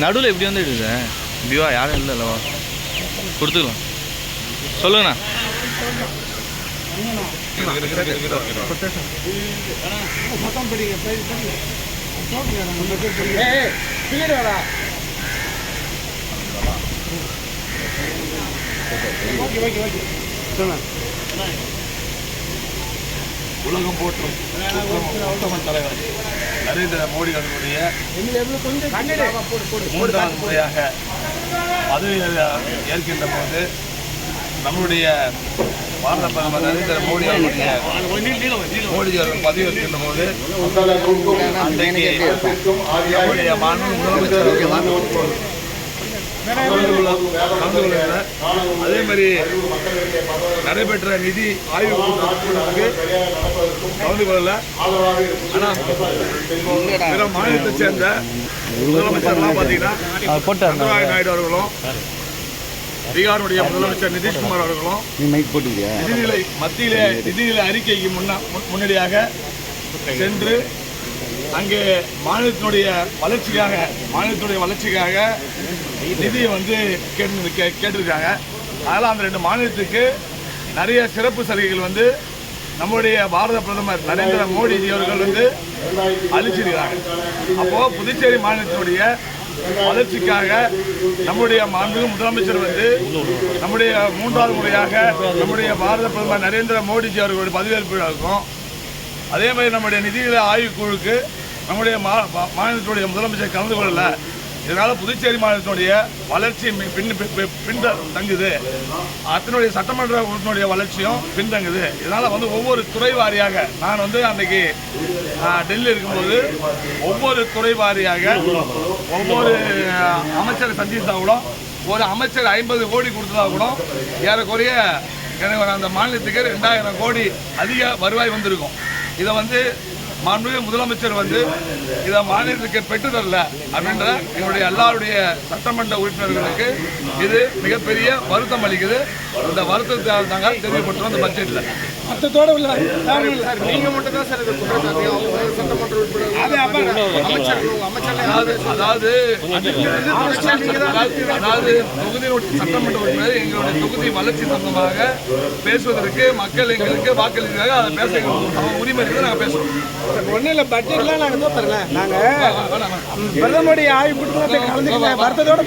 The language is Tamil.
நடுவில் எப்படி வந்து எடுக்குது இப்படிவா யாரும் இல்லை இல்லவா கொடுத்துக்கலாம் சொல்லுங்கண்ணா. உலகம் போற்றும் உத்தம தலைவர் நரேந்திர மோடி அவர்களுடைய 3வது முறையாக பதவி ஏற்கின்ற போது நம்முடைய பாரத பிரதமர் நரேந்திர மோடி அவர்கள் பதவி ஏற்கின்ற போது அன்றைக்கு நம்முடைய மாண்பு முதலமைச்சர் அதே மாதிரி நடைபெற்ற நிதி ஆய்வு கூட்டத்துக்கு கலந்து கொள்ளல. ஆனால் பிற மாநிலத்தை சேர்ந்த முதலமைச்சர்லாம் பார்த்தீங்கன்னா சந்திரபாபு நாயுடு அவர்களும் பீகாருடைய முதலமைச்சர் நிதிஷ்குமார் அவர்களும் மத்தியிலே நிதிநிலை அறிக்கைக்கு முன்னாடியாக சென்று அங்கே மாநிலத்தினுடைய வளர்ச்சிக்காக நிதியை வந்து கேட்டிருக்காங்க. அதனால் அந்த 2 மாநிலத்துக்கு நிறைய சிறப்பு சலுகைகள் வந்து நம்முடைய பாரத பிரதமர் நரேந்திர மோடிஜி அவர்கள் வந்து அளிச்சிருக்கிறாங்க. அப்போது புதுச்சேரி மாநிலத்தினுடைய வளர்ச்சிக்காக நம்முடைய மாண்புமிகு முதலமைச்சர் வந்து நம்முடைய 3வது முறையாக நம்முடைய பாரத பிரதமர் நரேந்திர மோடிஜி அவர்களுடைய பதவியேற்பு விழாவுக்கும் அதே மாதிரி நம்முடைய நிதிநிலை ஆய்வுக்குழுக்கு நம்முடைய மாநிலத்தினுடைய முதலமைச்சர் கலந்து கொள்ளல. இதனால் புதுச்சேரி மாநிலத்தினுடைய வளர்ச்சி பின்தங்குது. அதனுடைய சட்டமன்ற உறுப்பினுடைய வளர்ச்சியும் பின்தங்குது. இதனால் வந்து ஒவ்வொரு துறை வாரியாக நான் வந்து அன்றைக்கி டெல்லியில் இருக்கும்போது ஒவ்வொரு துறை வாரியாக ஒவ்வொரு அமைச்சரை சந்தித்தா கூட ஒரு அமைச்சர் 50 கோடி கொடுத்ததா கூட ஏறக்குறைய எனக்கு அந்த மாநிலத்துக்கு 2000 கோடி அதிக வருவாய் வந்திருக்கும். இதை வந்து மாண்புமிகு முதலமைச்சர் வந்து இதை மாநிலத்துக்கு பெற்றுத்தரல அப்படின்ற எங்களுடைய எல்லாருடைய சட்டமன்ற உறுப்பினர்களுக்கு இது மிகப்பெரிய வருத்தம் அளிக்குது. இந்த வருத்தத்தால் நாங்கள் தெரிவிக்கப்பட்டோம் அந்த பட்ஜெட்டில். அர்த்தத்தோடு உள்ள நீங்கள் மட்டும் தான் சார் சட்டமன்ற உறுப்பினர் அதாவது தொகுதியினுடைய சட்டமன்ற உறுப்பினர் எங்களுடைய தொகுதி வளர்ச்சி சம்பந்தமாக பேசுவதற்கு மக்கள் எங்களுக்கு வாக்களிக்கிறாங்க. அதை பேச உரிமை இருக்குது. நாங்கள் பேசுகிறோம். ஒன்றும் இல்லை, பட்ஜெட்லாம் நாங்கள் தான் தரல. நாங்கள் பிரதமருடைய ஆய்வு கூட்டத்தில் கலந்துக்கிட்ட வருத்தத்தோடு